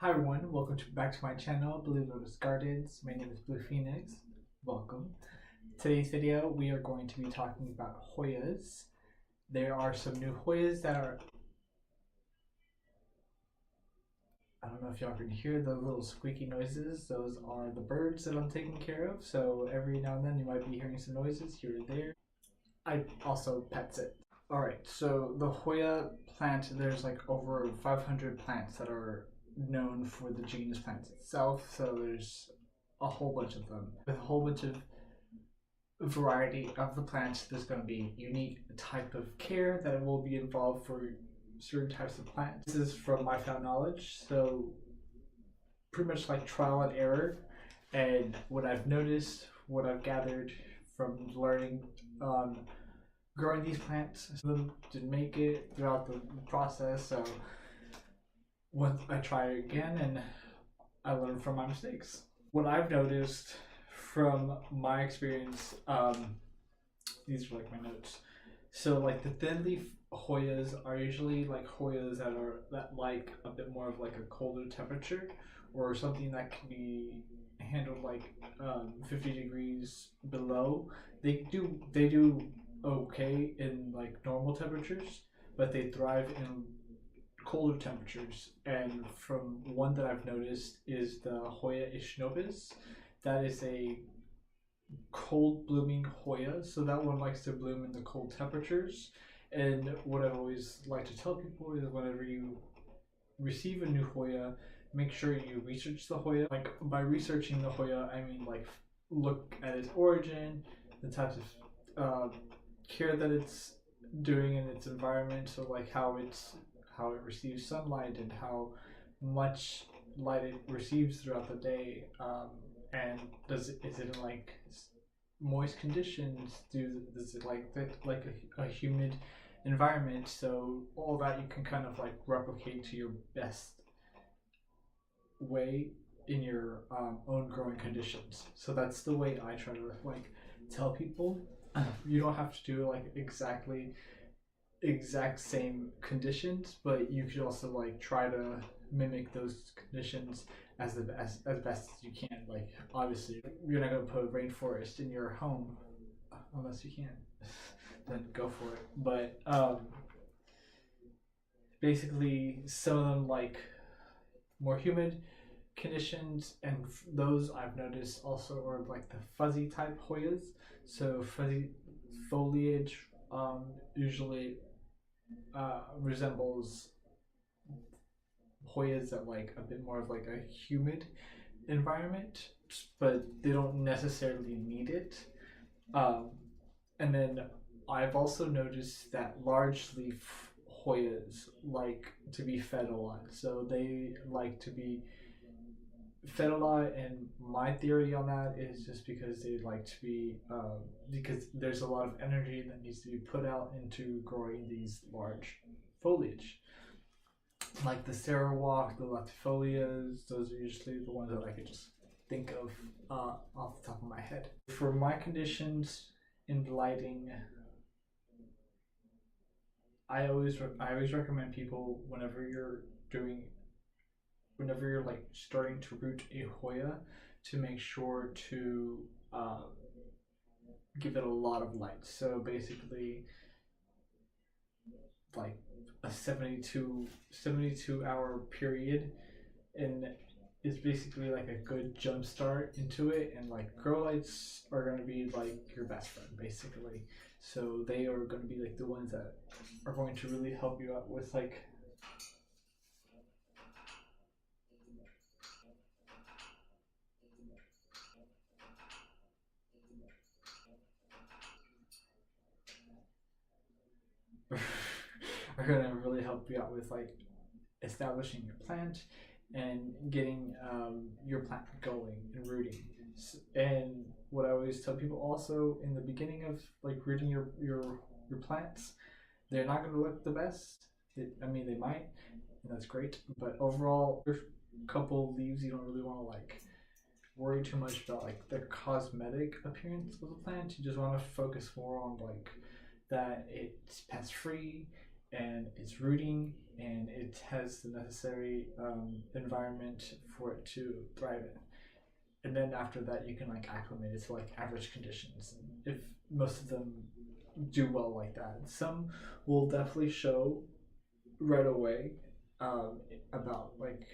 Hi everyone, welcome back to my channel, Bleulotus.Gardens. My name is Blue Phoenix. Welcome. Today's video, we are going to be talking about Hoyas. There are some new Hoyas that are... I don't know if y'all can hear the little squeaky noises. Those are the birds that I'm taking care of. So every now and then you might be hearing some noises here and there. I also pets it. Alright, so the Hoya plant, there's like over 500 plants that are known for the genus plants itself, so there's a whole bunch of them. With a whole bunch of variety of the plants, there's going to be unique type of care that will be involved for certain types of plants. This is from my found knowledge, so pretty much like trial and error, and what I've noticed, what I've gathered from learning growing these plants. Some of them didn't make it throughout the process, so once I try again and I learn from my mistakes. What I've noticed from my experience, these are like my notes. So like the thin leaf Hoyas are usually like Hoyas that like a bit more of like a colder temperature, or something that can be handled like 50 degrees below. They do okay in like normal temperatures, but they thrive in colder temperatures. And from one that I've noticed is the Hoya ischnopis. That is a cold blooming Hoya, so that one likes to bloom in the cold temperatures. And what I've always like to tell people is whenever you receive a new Hoya, make sure you research the Hoya. Like by researching the Hoya, I mean like look at its origin, the types of care that it's doing in its environment, so like how it receives sunlight and how much light it receives throughout the day, and is it in like moist conditions, does it like a humid environment, so all that you can kind of like replicate to your best way in your own growing conditions. So that's the way I try to like tell people. You don't have to do like exact same conditions, but you could also like try to mimic those conditions as best as you can. Like obviously you're not going to put a rainforest in your home unless you can. Then go for it. But basically some of them like more humid conditions, and those I've noticed also are like the fuzzy type Hoyas. So fuzzy foliage usually resembles Hoyas that like a bit more of like a humid environment, but they don't necessarily need it. And then I've also noticed that large leaf Hoyas like to be fed a lot, so they like to be fed a lot. And my theory on that is just because they like to be because there's a lot of energy that needs to be put out into growing these large foliage, like the Sarawak, the latifolias. Those are usually the ones that I could just think of off the top of my head. For my conditions in lighting, I always recommend people whenever you're like starting to root a Hoya, to make sure to give it a lot of light. So basically like a 72 hour period, and it's basically like a good jump start into it. And like grow lights are going to be like your best friend basically, so they are going to be like the ones that are going to really help you out with like are going to really help you out with like establishing your plant and getting your plant going and rooting. And what I always tell people also in the beginning of like rooting your plants, they're not going to look the best. I mean, they might, and that's great, but overall, there's a couple leaves you don't really want to like worry too much about like the cosmetic appearance of the plant. You just want to focus more on like that it's pest free and it's rooting and it has the necessary environment for it to thrive in. And then after that, you can like acclimate it to like average conditions. And if most of them do well like that, some will definitely show right away about like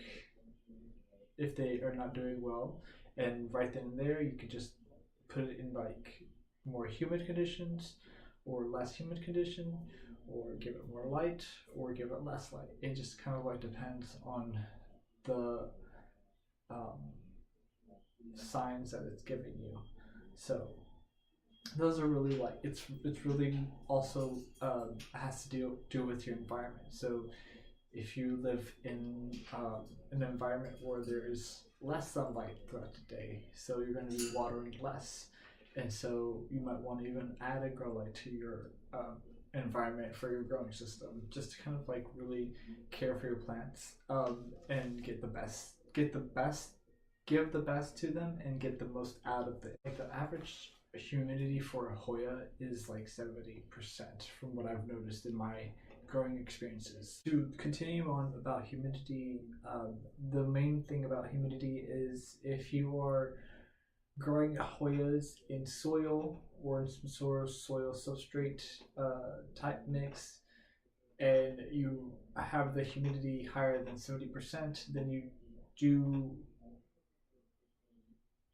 if they are not doing well, and right then and there you could just put it in like more humid conditions or less humid condition, or give it more light or give it less light. It just kind of like depends on the um, signs that it's giving you. So those are really like it's really also has to do with your environment. So if you live in an environment where there is less sunlight throughout the day, so you're going to be watering less, and so you might want to even add a grow light to your environment for your growing system, just to kind of like really care for your plants and give the best to them and get the most out of it. Like the average humidity for a Hoya is like 70% from what I've noticed in my growing experiences. To continue on about humidity, the main thing about humidity is if you are growing Hoyas in soil or in some sort of soil substrate type mix, and you have the humidity higher than 70%, then you do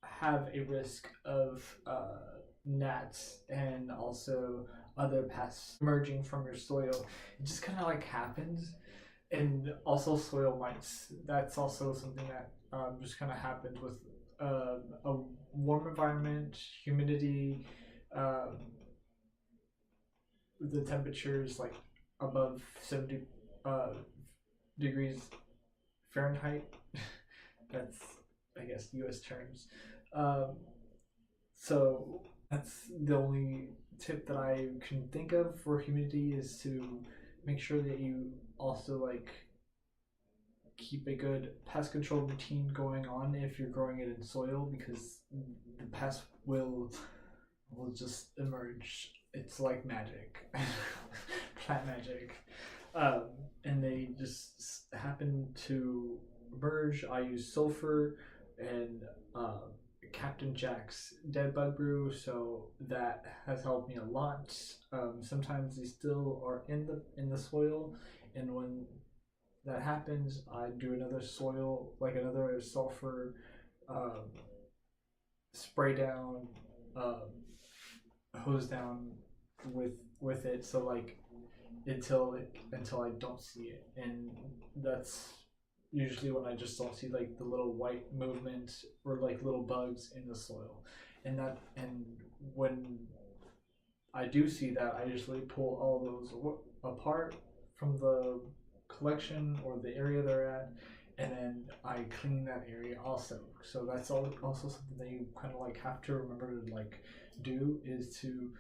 have a risk of gnats and also other pests emerging from your soil. It just kind of like happens. And also soil mites. That's also something that just kind of happens with a warm environment, humidity, um, the temperatures like above 70 uh, degrees Fahrenheit. That's, I guess, US terms. Um, so that's the only tip that I can think of for humidity, is to make sure that you also like keep a good pest control routine going on if you're growing it in soil, because the pest will just emerge. It's like magic, plant magic, and they just happen to emerge. I use sulfur and Captain Jack's dead bug brew, so that has helped me a lot. Sometimes they still are in the soil, and when that happens, I do another soil, like another sulfur um, spray down, hose down with it. So like until I don't see it, and that's usually when I just don't see like the little white movement or like little bugs in the soil, and when I do see that, I usually pull all those apart from the collection or the area they're at, and then I clean that area also. So that's also something that you kind of like have to remember to like do, is to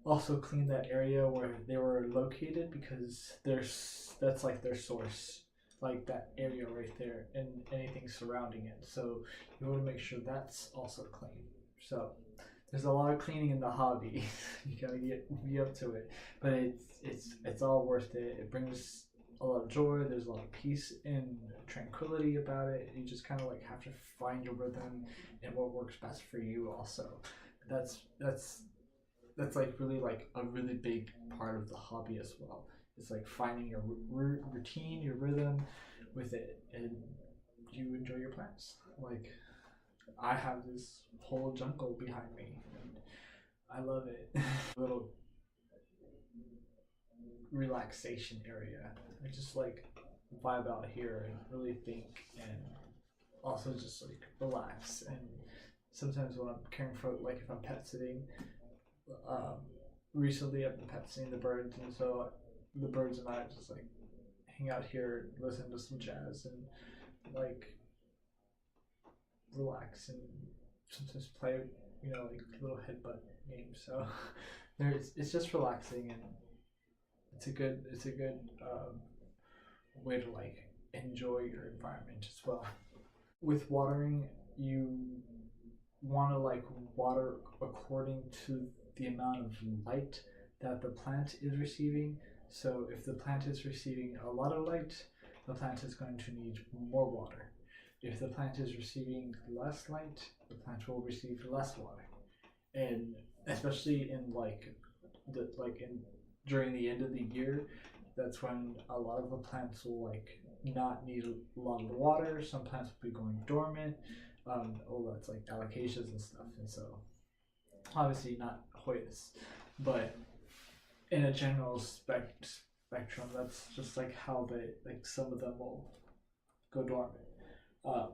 also clean that area where they were located, because that's like their source, like that area right there and anything surrounding it. So you want to make sure that's also clean. So there's a lot of cleaning in the hobby. You gotta be up to it, but it's all worth it. It brings a lot of joy. There's a lot of peace and tranquility about it. You just kind of like have to find your rhythm and what works best for you. Also, that's like really like a really big part of the hobby as well. It's like finding your routine, your rhythm with it, and you enjoy your plants. Like I have this whole jungle behind me, and I love it. Little relaxation area. I just like vibe out here and really think, and also just like relax. And sometimes when I'm caring for, like if I'm pet sitting, um, recently I've been pet sitting the birds, and so the birds and I just like hang out here, listen to some jazz, and like relax, and sometimes play, like little headbutt games. So it's just relaxing, and it's a good way to like enjoy your environment as well. With watering, you want to like water according to the amount of light that the plant is receiving. So if the plant is receiving a lot of light, the plant is going to need more water. If the plant is receiving less light, the plant will receive less water. And especially in during the end of the year, that's when a lot of the plants will like not need a lot of water. Some plants will be going dormant. All that's like alocasias and stuff. And so obviously not Hoyas, but in a general spectrum, that's just like how they like some of them will go dormant. But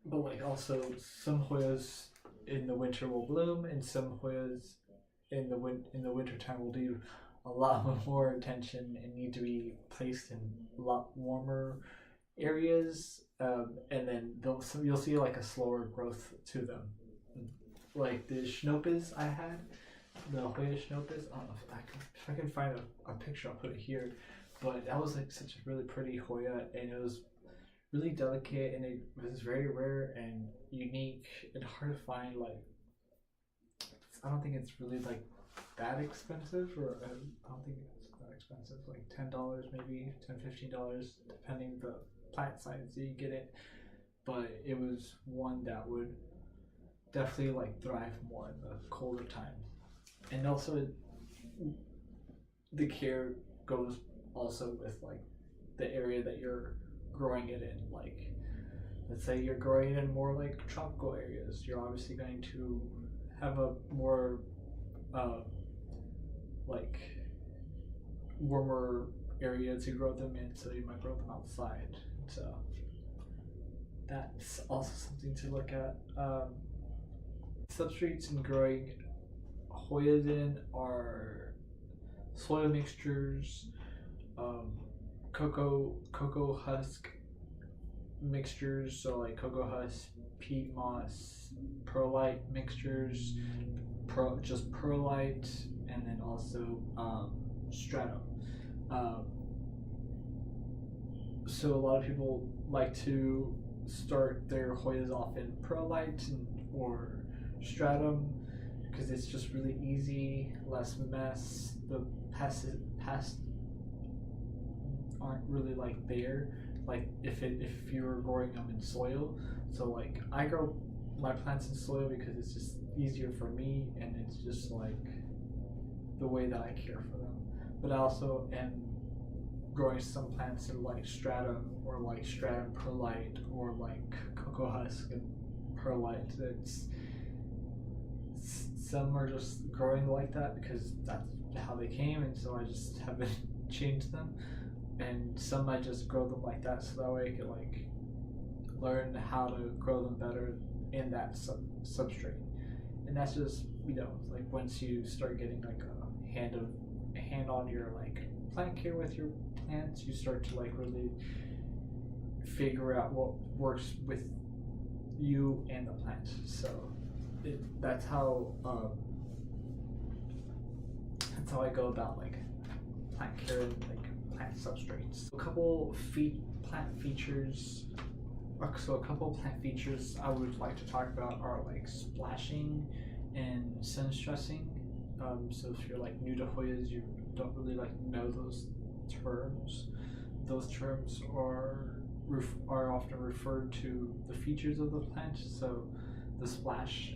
like also some Hoyas in the winter will bloom, and some Hoyas in the winter time will do a lot more attention and need to be placed in a lot warmer areas, and then you'll see like a slower growth to them. Like the Schnopes I had, the Hoya Schnopes. I don't know if I can find a picture. I'll put it here. But that was like such a really pretty Hoya, and it was really delicate, and it was very rare and unique and hard to find. Like I don't think it's really like that expensive, or I don't think it's that expensive. Like $10 maybe, $10-15 depending the plant size that you get it. But it was one that would definitely like thrive more in the colder time. And also the care goes also with like the area that you're growing it in. Like let's say you're growing it in more like tropical areas, you're obviously going to have a more like warmer area to grow them in, so you might grow them outside. So that's also something to look at. Substrates in growing Hoyas in are soil mixtures, cocoa husk mixtures, so like cocoa husk, peat moss, perlite mixtures, just perlite, and then also stratum. So a lot of people like to start their Hoyas off in perlite or stratum because it's just really easy, less mess. The pests aren't really like there, like if you were growing them in soil. So like I grow my plants in soil because it's just easier for me, and it's just like the way that I care for them. But I also am growing some plants in like stratum, or like stratum perlite, or like cocoa husk and perlite. Some are just growing like that because that's how they came, and so I just haven't changed them. And some I just grow them like that, so that way I can like learn how to grow them better in that substrate. And that's just, you know, like once you start getting like a hand on your like plant care with your plants, you start to like really figure out what works with you and the plant. So that's how I go about like plant care and like plant substrates. A couple plant features. So a couple plant features I would like to talk about are like splashing and sun stressing. So if you're like new to Hoyas, you don't really like know those terms. Those terms are often referred to the features of the plant. So the splash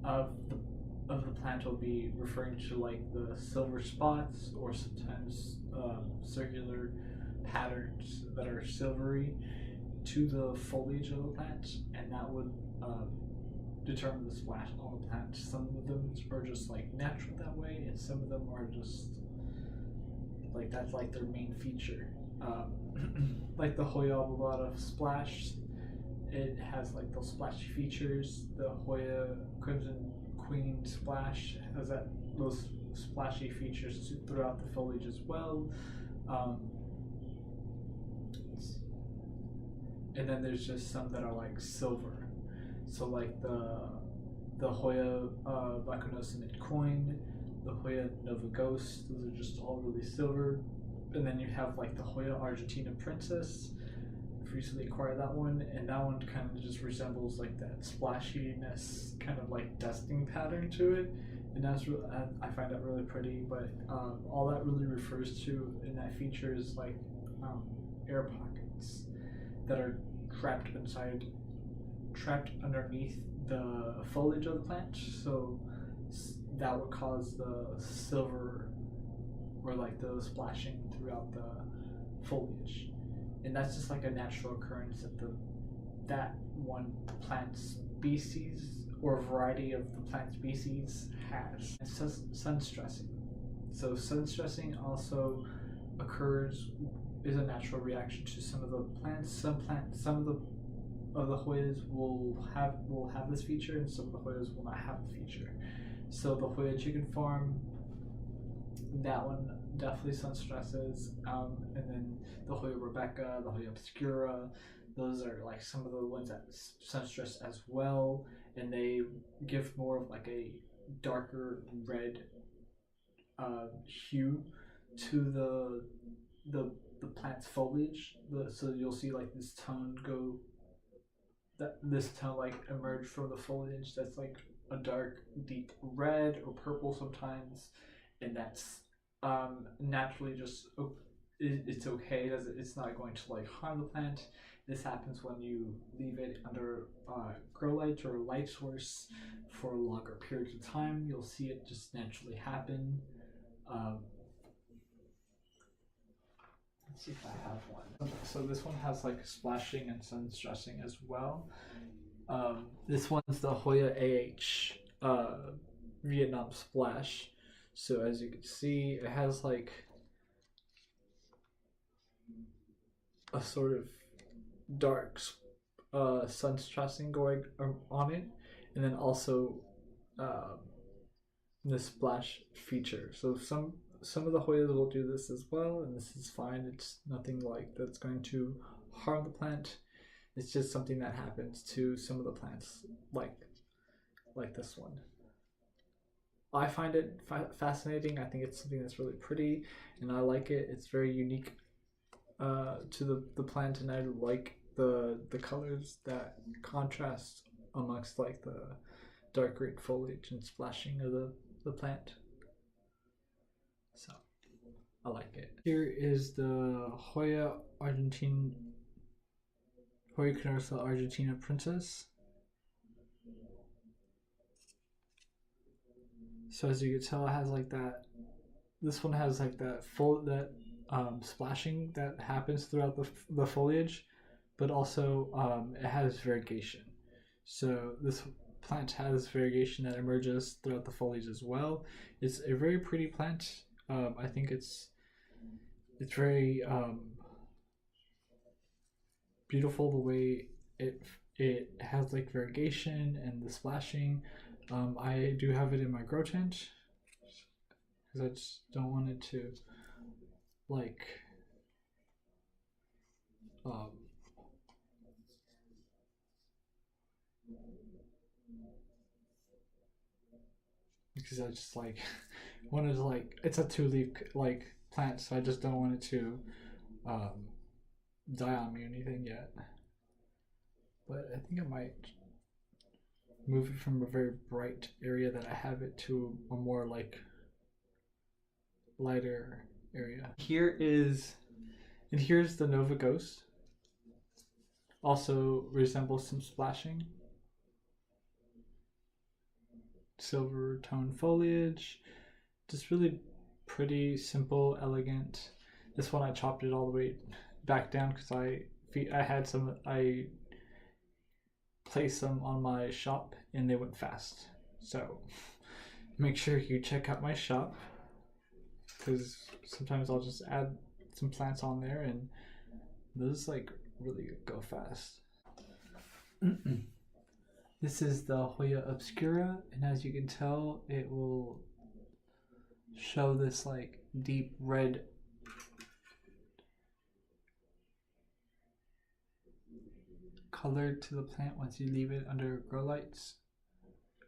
of the plant will be referring to like the silver spots, or sometimes circular patterns that are silvery to the foliage of the plant, and that would determine the splash on the plant. Some of them are just like natural that way, and some of them are just like that's like their main feature. Like the Hoya Bleulotus splash, it has like those splashy features. The Hoya Crimson Queen splash has those splashy features throughout the foliage as well. And then there's just some that are like silver. So like the Hoya Bleulotus Coin, the Hoya Nova Ghost, those are just all really silver. And then you have like the Hoya Argentina Princess. I've recently acquired that one, and that one kind of just resembles like that splashiness, kind of like dusting pattern to it. and I find that really pretty. But all that really refers to in that feature is like air pockets that are trapped underneath the foliage of the plant. So that would cause the silver or like the splashing throughout the foliage, and that's just like a natural occurrence that one plant species or variety of the plant species has. It's sun stressing. So sun stressing also is a natural reaction to some of the plants. Some of the Hoyas will have this feature, and some of the Hoyas will not have the feature. So the Hoya chicken farm, that one definitely sun stresses, and then the Hoya Rebecca, the Hoya Obscura, those are like some of the ones that sun stress as well, and they give more of like a darker red hue to the plant's foliage. So you'll see like this tone like emerge from the foliage that's like a dark deep red or purple sometimes, and that's naturally just it's okay. It's not going to like harm the plant. This happens when you leave it under grow light or a light source for longer periods of time. You'll see it just naturally happen. Let's see if I have one. So this one has like splashing and sun stressing as well. This one's the Hoya AH Vietnam Splash. So as you can see, it has like a sort of dark sun stressing going on it, and then also the splash feature. So some of the Hoyas will do this as well, and this is fine. It's nothing like that's going to harm the plant. It's just something that happens to some of the plants, like this one. I find it fascinating. I think it's something that's really pretty, and I like it. It's very unique to the plant, and I like the colors that contrast amongst like the dark green foliage and splashing of the plant. So I like it. Here is the Hoya Carnosa Argentina Princess. So as you can tell, it has like that. This one has like that splashing that happens throughout the foliage, but also it has variegation. So this plant has variegation that emerges throughout the foliage as well. It's a very pretty plant. I think it's very beautiful the way it has like variegation and the splashing. I do have it in my grow tent because I just don't want it to like because I just like wanted to like it's a 2-leaf like plant, so I just don't want it to die on me or anything yet. But I think I might move it from a very bright area that I have it to a more like lighter area. Here's the Nova Ghost. Also resembles some splashing. Silver tone foliage. Just really pretty, simple, elegant. This one I chopped it all the way back down because I placed some on my shop and they went fast. So make sure you check out my shop because sometimes I'll just add some plants on there and those like really go fast. This is the Hoya Obscura, and as you can tell, it will show this like deep red color to the plant once you leave it under grow lights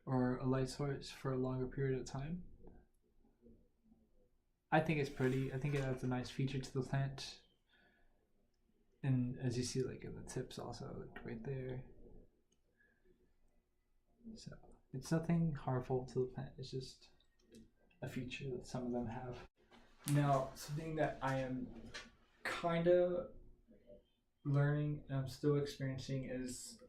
or a light source for a longer period of time. I think it's pretty. I think it adds a nice feature to the plant. And as you see like in the tips also, like right there. So it's nothing harmful to the plant. It's just a feature that some of them have. Now, something that I am kind of learning and I'm still experiencing is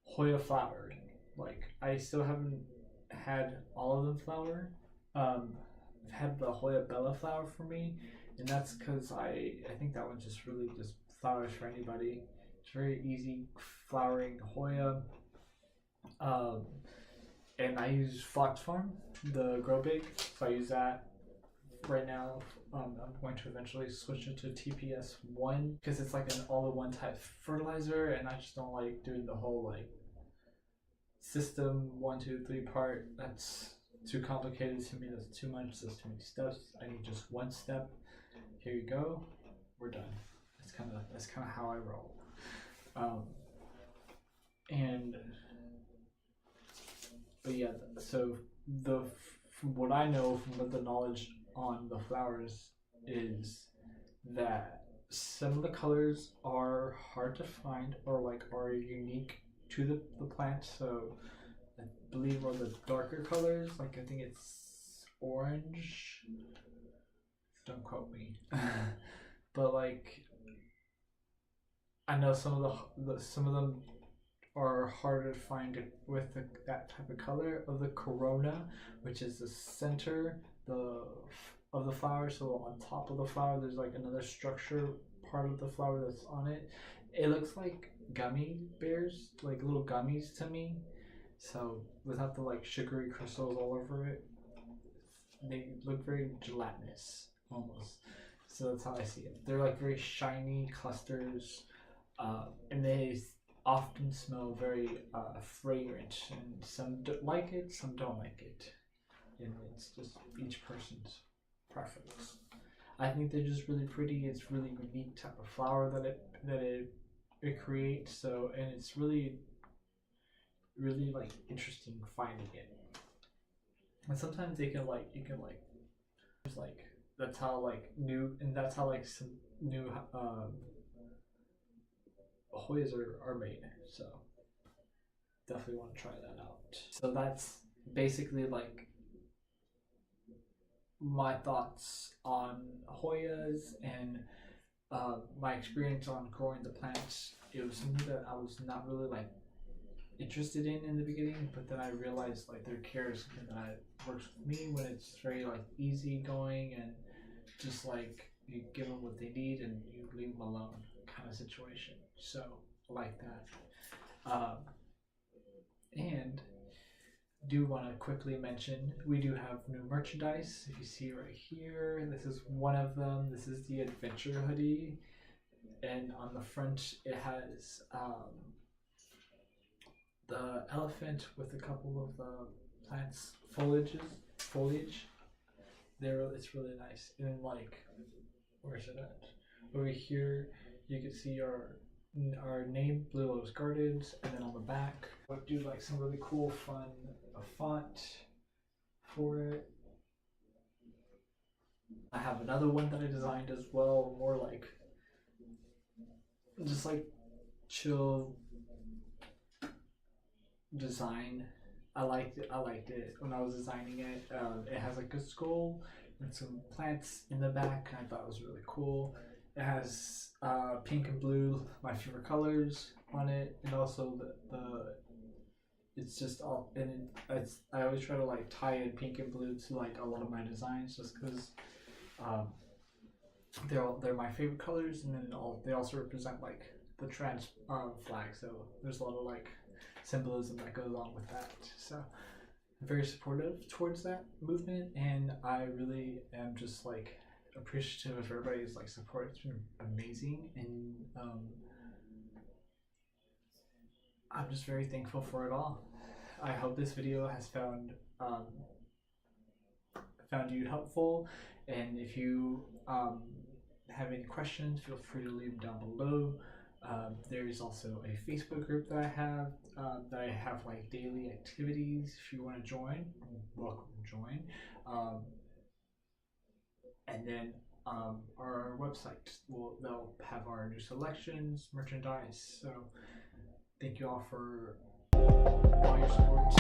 Hoya flower. Like, I still haven't had all of them flower. I've had the Hoya Bella flower for me, and that's because I think that one just really just flowers for anybody. It's very easy flowering Hoya. And I use Fox Farm, the Grow Big, so I use that right now. I'm going to eventually switch it to TPS1 because it's like an all-in-one type fertilizer, and I just don't like doing the whole like system 1, 2, 3 part. That's too complicated to me. That's too much. There's too many steps. I need just one step. Here you go. We're done. That's kind of how I roll. But yeah. So from what I know, from the knowledge on the flowers, is that some of the colors are hard to find or like are unique to the plant. So I believe are the darker colors, like I think it's orange, don't quote me. But like I know some of them are harder to find with that type of color of the corona, which is the center of the flower. So on top of the flower there's like another structure part of the flower that's on it. It looks like gummy bears, like little gummies to me. So without the like sugary crystals all over it, they look very gelatinous almost. So that's how I see it. They're like very shiny clusters, and they often smell very fragrant, and some like it, some don't like it, and it's just each person's preference. I think they're just really pretty. It's really unique type of flower that it creates. So, and it's really like interesting finding it. And sometimes you can like that's how like some new Hoyas are made. So definitely want to try that out. So that's basically like my thoughts on Hoyas and my experience on growing the plants. It was something that I was not really like interested in the beginning, but then I realized like their care is something that works with me when it's very like easy going and just like you give them what they need and you leave them alone kind of situation. So I like that. And do want to quickly mention we do have new merchandise. If you see right here, this is one of them. This is the adventure hoodie, and on the front it has the elephant with a couple of the plants foliage there. It's really nice. And like, where's it at? Over here you can see our name, Bleulotus.Gardens, and then on the back I do like some really cool fun font for it. I have another one that I designed as well, more like just like chill design. I liked it when I was designing it. It has like a skull and some plants in the back, and I thought it was really cool. It has pink and blue, my favorite colors, on it, and also the it's just all, and I always try to like tie in pink and blue to like a lot of my designs, just because they're my favorite colors, and then they also represent like the trans flag. So there's a lot of like symbolism that goes along with that. So I'm very supportive towards that movement, and I really am just like appreciative of everybody's like support. It's been amazing, and I'm just very thankful for it all. I hope this video has found you helpful, and if you have any questions, feel free to leave them down below. There is also a Facebook group that I have like daily activities. If you want to join, welcome to join. And then our website they'll have our new selections, merchandise. So thank you all for all your support.